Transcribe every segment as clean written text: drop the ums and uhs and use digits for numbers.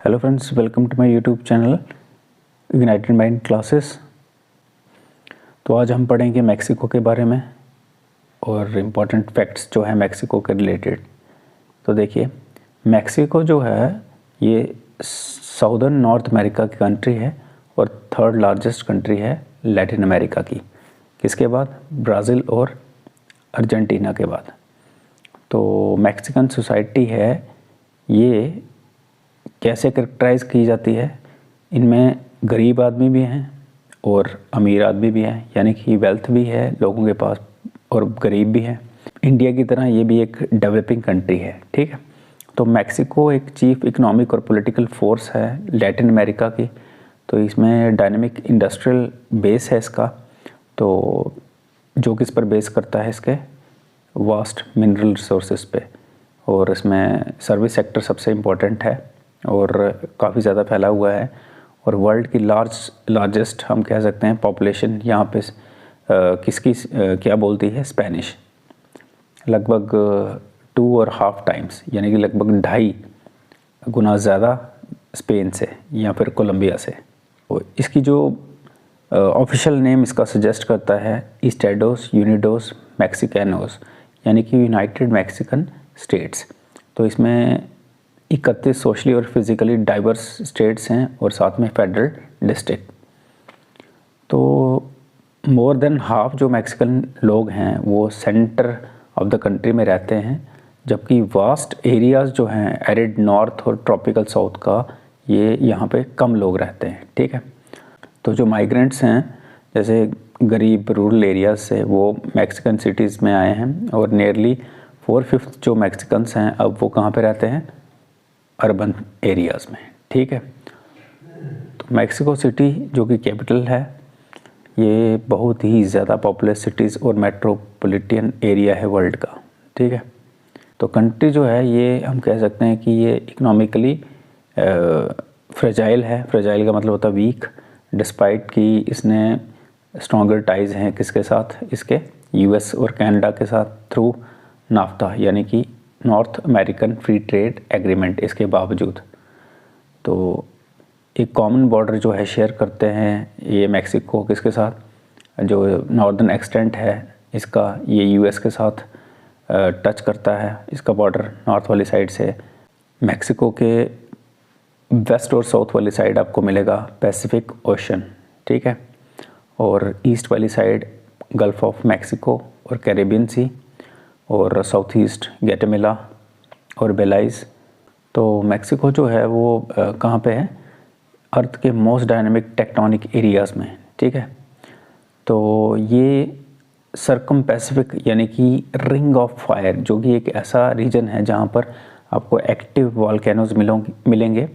Hello friends, welcome to my YouTube channel ignited mind classes. तो आज हम पढ़ेंगे मैक्सिको के बारे में और इम्पॉर्टेंट फैक्ट्स जो है मैक्सिको के रिलेटेड। तो देखिए, मैक्सिको जो है ये साउदर्न नॉर्थ अमेरिका की कंट्री है और थर्ड लार्जेस्ट कंट्री है लैटिन अमेरिका की। किसके बाद? ब्राज़ील और अर्जेंटीना के बाद। तो मैक्सिकन सोसाइटी है ये कैसे कैरेक्टराइज की जाती है? इनमें गरीब आदमी भी हैं और अमीर आदमी भी हैं, यानी कि वेल्थ भी है लोगों के पास और गरीब भी है। इंडिया की तरह ये भी एक डेवलपिंग कंट्री है, ठीक है। तो मैक्सिको एक चीफ इकोनॉमिक और पॉलिटिकल फोर्स है लैटिन अमेरिका की। तो इसमें डायनेमिक इंडस्ट्रियल बेस है इसका, तो जो किस पर बेस करता है इसके वास्ट मिनरल रिसोर्सेज पे, और इसमें सर्विस सेक्टर सबसे इम्पोर्टेंट है और काफ़ी ज़्यादा फैला हुआ है। और वर्ल्ड की लार्जेस्ट हम कह सकते हैं पॉपुलेशन यहाँ पे किसकी क्या बोलती है? स्पेनिश। लगभग 2.5 टाइम्स, यानी कि लगभग 2.5 गुना ज़्यादा स्पेन से या फिर कोलंबिया से। तो इसकी जो ऑफिशियल नेम इसका सजेस्ट करता है इस्टेडोस यूनिडोस मैक्सिकानोस, यानी कि यूनाइटेड मैक्सिकन स्टेट्स। तो इसमें 31 सोशली और फिज़िकली डाइवर्स स्टेट्स हैं और साथ में फेडरल डिस्ट्रिक्ट। तो मोर देन हाफ जो मैक्सिकन लोग हैं वो सेंटर ऑफ द कंट्री में रहते हैं, जबकि वास्ट एरियाज़ जो हैं एरिड नॉर्थ और ट्रॉपिकल साउथ का, ये यहाँ पे कम लोग रहते हैं, ठीक है। तो जो माइग्रेंट्स हैं, जैसे गरीब रूरल एरियाज से, वो मैक्सिकन सिटीज़ में आए हैं और नियरली 4/5 जो मैक्सिकन्स हैं अब वो कहाँ पे रहते हैं? अर्बन एरियाज़ में, ठीक है। तो मैक्सिको सिटी जो कि कैपिटल है, ये बहुत ही ज़्यादा पॉपुलस सिटीज़ और मेट्रोपॉलिटन एरिया है वर्ल्ड का, ठीक है। तो कंट्री जो है ये हम कह सकते हैं कि ये इकोनॉमिकली फ्रेजाइल है। फ्रेजाइल का मतलब होता है वीक, डिस्पाइट कि इसने स्ट्रॉन्गर टाइज हैं किसके साथ? इसके यूएस और कनाडा के साथ थ्रू नाफ्ता, यानी कि north American free trade agreement. इसके बावजूद तो एक कॉमन बॉर्डर जो है शेयर करते हैं ये मैक्सिको किसके साथ? जो नॉर्दर्न एक्सटेंट है इसका, ये यूएस के साथ टच करता है इसका बॉर्डर नॉर्थ वाली साइड से। मैक्सिको के वेस्ट और साउथ वाली साइड आपको मिलेगा पैसिफिक ओशन, ठीक है। और ईस्ट वाली साइड गल्फ ऑफ मैक्सिको और कैरेबियन सी, और साउथ ईस्ट ग्वाटेमाला और बेलाइज। तो मैक्सिको जो है वो कहाँ पे है? अर्थ के मोस्ट डायनेमिक टेक्टोनिक एरियाज़ में, ठीक है। तो ये सर्कम पैसिफिक, यानी कि रिंग ऑफ फायर, जो कि एक ऐसा रीजन है जहाँ पर आपको एक्टिव वॉल्केनोज मिलेंगे।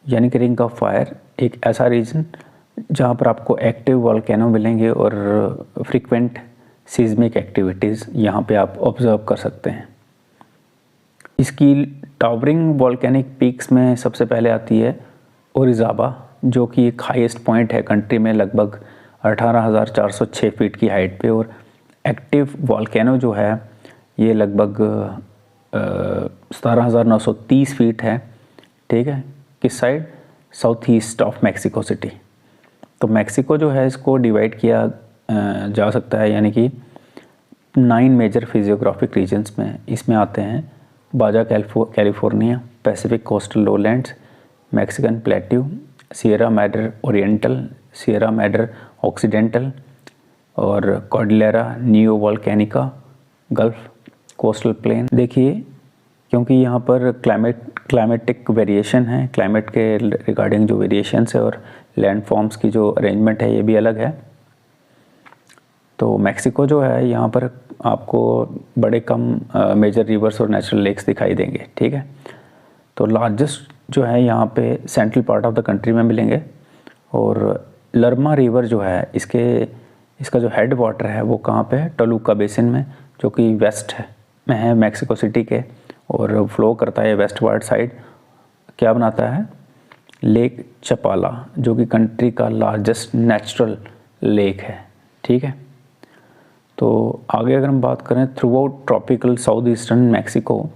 यानी कि रिंग ऑफ फायर एक ऐसा रीजन जहाँ पर आपको एक्टिव वॉल्केनो मिलेंगे और फ्रीक्वेंट सीज़मिक एक्टिविटीज़ यहाँ पे आप ऑब्ज़र्व कर सकते हैं। इसकी टावरिंग वॉल्केनिक पीक्स में सबसे पहले आती है ओरिज़ाबा, जो कि एक हाईएस्ट पॉइंट है कंट्री में, लगभग 18,406 फीट की हाइट पे। और एक्टिव वॉल्केनो जो है ये लगभग 17,930 फीट है, ठीक है। किस side? South east of Mexico city. तो मैक्सिको जो है इसको डिवाइड किया जा सकता है, यानी कि 9 मेजर फिजियोग्राफिक रीजन्स में। इसमें आते हैं Baja California, Pacific Coastal Lowlands, Mexican Plateau, Sierra Madre Oriental, Sierra Madre Occidental और Cordillera Neo Volcanica, Gulf Coastal Plain. देखिए, क्योंकि यहाँ पर क्लाइमेटिक वेरिएशन है, क्लाइमेट के रिगार्डिंग जो वेरिएशंस है और लैंड फॉर्म्स की जो अरेंजमेंट है ये भी अलग है। तो मैक्सिको जो है यहाँ पर आपको बड़े कम मेजर रिवर्स और नेचुरल लेक्स दिखाई देंगे, ठीक है। तो लार्जेस्ट जो है यहाँ पे central part of the country में मिलेंगे। और लर्मा रिवर जो है इसका जो हेड वाटर है वो कहाँ पे है? टोलुका बेसिन में, जो कि वेस्ट में है मैक्सिको सिटी के, और फ्लो करता है वेस्टवर्ड साइड। क्या बनाता है? लेक चपाला, जो कि कंट्री का लार्जेस्ट नेचुरल लेक है, ठीक है। तो आगे अगर हम बात करें through out tropical south eastern Mexico,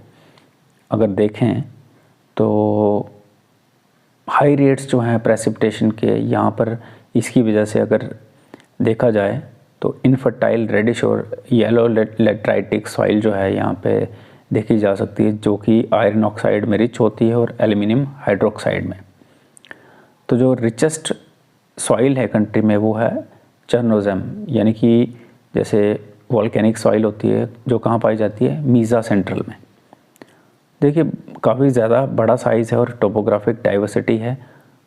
अगर देखें तो हाई रेट्स जो हैं प्रेसिपिटेशन के यहाँ पर, इसकी वजह से अगर देखा जाए तो इनफर्टाइल रेडिश और येलो लेटराइटिक सॉइल जो है यहाँ पे देखी जा सकती है, जो कि आयरन ऑक्साइड में रिच होती है और एल्यूमिनियम हाइड्रोक्साइड में। तो जो रिचेस्ट सॉइल है कंट्री में वो है चरनोज़ेम, यानी कि जैसे वॉल्केनिक सॉइल होती है जो कहाँ पाई जाती है, मीज़ा सेंट्रल में। देखिए काफ़ी ज़्यादा बड़ा साइज़ है और टोपोग्राफिक डाइवर्सिटी है,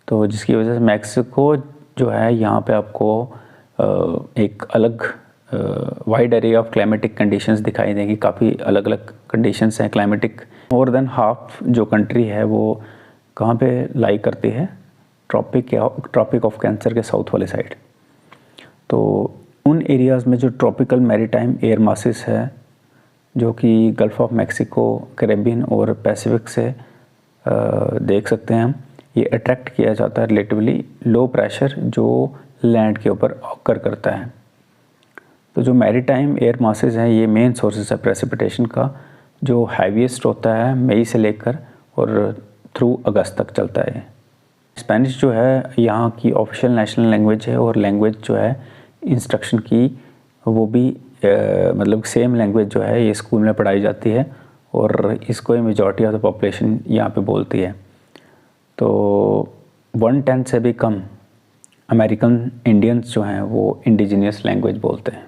तो जिसकी वजह से मैक्सिको जो है यहाँ पे आपको एक अलग wide area of climatic conditions दिखाई देंगी। काफ़ी अलग अलग कंडीशंस हैं क्लाइमेटिक। मोर देन हाफ जो कंट्री है वो कहाँ पे लाई करती है, ट्रॉपिक ऑफ कैंसर के साउथ वाले साइड। तो उन एरियाज़ में जो ट्रॉपिकल मैरीटाइम एयर मासेस है, जो कि गल्फ़ ऑफ मैक्सिको, कैरेबियन और पैसिफिक से देख सकते हैं हम, ये अट्रैक्ट किया जाता है रिलेटिवली लो प्रेशर जो लैंड के ऊपर ऑकर करता है। तो जो मैरीटाइम एयर मासेस हैं ये मेन सोर्सेस है प्रेसिपिटेशन का, जो हैवीएस्ट होता है मई से लेकर और थ्रू अगस्त तक चलता है। स्पेनिश जो है यहाँ की ऑफिशियल नेशनल लैंग्वेज है, और लैंग्वेज जो है इंस्ट्रक्शन की वो भी मतलब सेम लैंग्वेज जो है ये स्कूल में पढ़ाई जाती है, और इसको ही मेजॉरिटी ऑफ द पॉपुलेशन यहाँ पे बोलती है। तो 1/10 से भी कम अमेरिकन इंडियंस जो हैं वो इंडिजीनियस लैंग्वेज बोलते हैं।